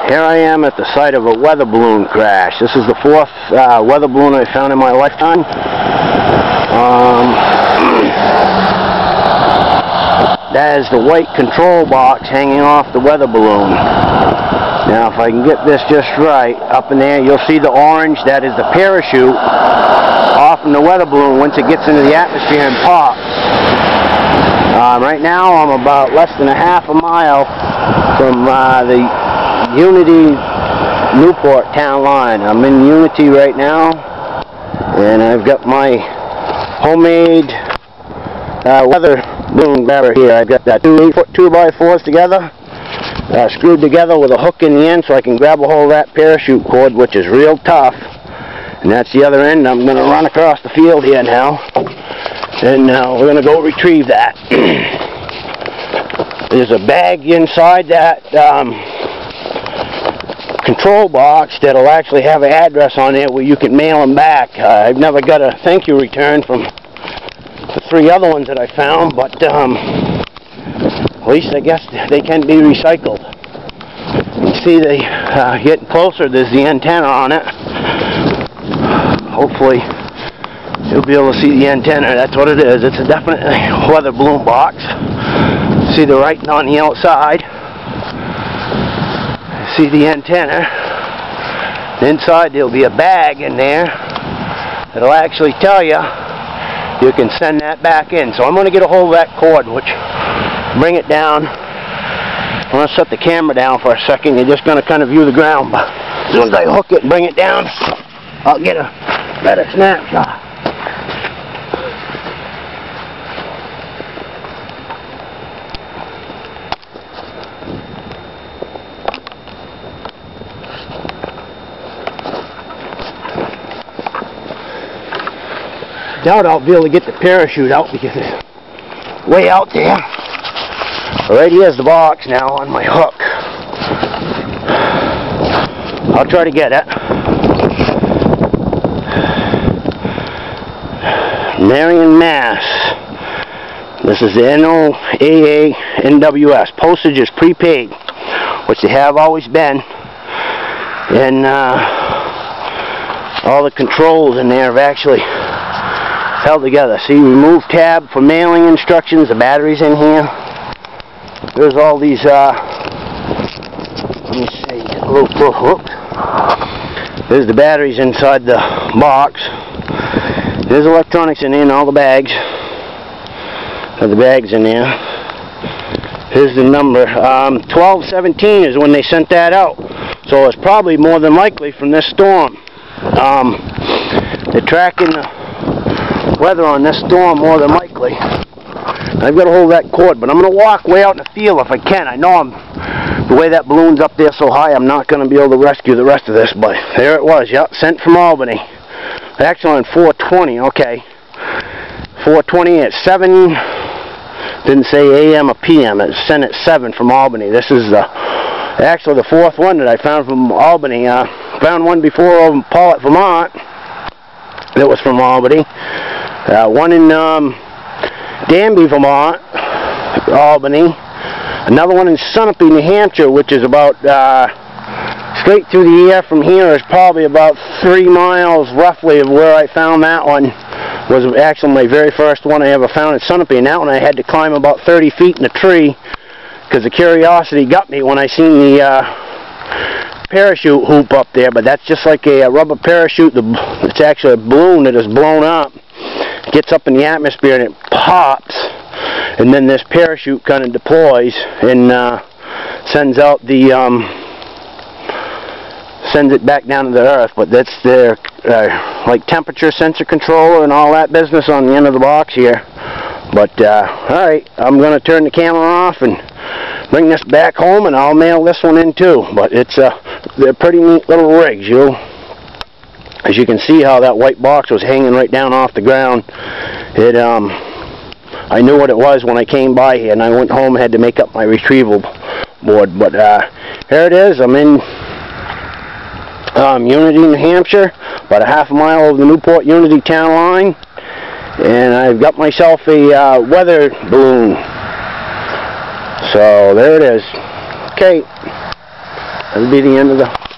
Here I am at the site of a weather balloon crash. This is the fourth weather balloon I found in my lifetime. That is the white control box hanging off the weather balloon. Now if I can get this just right, up in there you'll see the orange. That is the parachute off from the weather balloon once it gets into the atmosphere and pops. Right now I'm about less than a half a mile from the Unity Newport town line. I'm in Unity right now, and I've got my homemade weather balloon grabber here. I've got that 2x4s together, screwed together with a hook in the end so I can grab a hold of that parachute cord, which is real tough. And that's the other end. I'm going to run across the field here now, and we're going to go retrieve that. There's a bag inside that control box that'll actually have an address on it where you can mail them back. I've never got a thank you return from the 3 other ones that I found, but at least I guess they can be recycled. You see they getting closer. There's the antenna on it. Hopefully you'll be able to see the antenna. That's what it is. It's a definitely weather balloon box. See the writing on the outside. See the antenna. Inside there'll be a bag in there that'll actually tell you can send that back in. So I'm going to get a hold of that cord, which bring it down. I'm going to set the camera down for a second. You're just going to kind of view the ground, but as soon as I hook it and bring it down, I'll get a better snapshot. Doubt I'll be able to get the parachute out because it's way out there. Right here's the box now on my hook. I'll try to get it. Marion, Mass. This is the NOAA NWS. Postage is prepaid, which they have always been. And all the controls in there have actually held together. See, remove tab for mailing instructions. The batteries in here. There's all these let me see, there's the batteries inside the box. There's electronics in there and all the bags. Have the bags in there. Here's the number. 1217 is when they sent that out. So it's probably more than likely from this storm. They're tracking the weather on this storm more than likely. I've got to hold that cord, but I'm going to walk way out in the field if I can. I know the way that balloon's up there so high, I'm not going to be able to rescue the rest of this, but there it was. Yep, sent from Albany. Actually on 420, okay. 420 at 7, didn't say AM or PM, it sent at 7 from Albany. This is actually the 4th one that I found from Albany. Found one before over in Paulet, Vermont, that was from Albany. One in Danby, Vermont, Albany. Another one in Sunapee, New Hampshire, which is about straight through the air from here is probably about 3 miles roughly of where I found that one. Was actually my very first one I ever found in Sunapee, and that one I had to climb about 30 feet in a tree because the curiosity got me when I seen the parachute hoop up there. But that's just like a rubber parachute. It's actually a balloon that is blown up, gets up in the atmosphere and it pops, and then this parachute kind of deploys and sends out the sends it back down to the earth. But that's their like temperature sensor controller and all that business on the end of the box here. But alright, I'm going to turn the camera off and bring this back home, and I'll mail this one in too. But it's they're pretty neat little rigs, as you can see how that white box was hanging right down off the ground. It I knew what it was when I came by here, and I went home and had to make up my retrieval board. But here it is. I'm in Unity, New Hampshire, about a half a mile over the Newport Unity town line, and I've got myself a weather balloon. So there it is. Okay. That'll be the end of the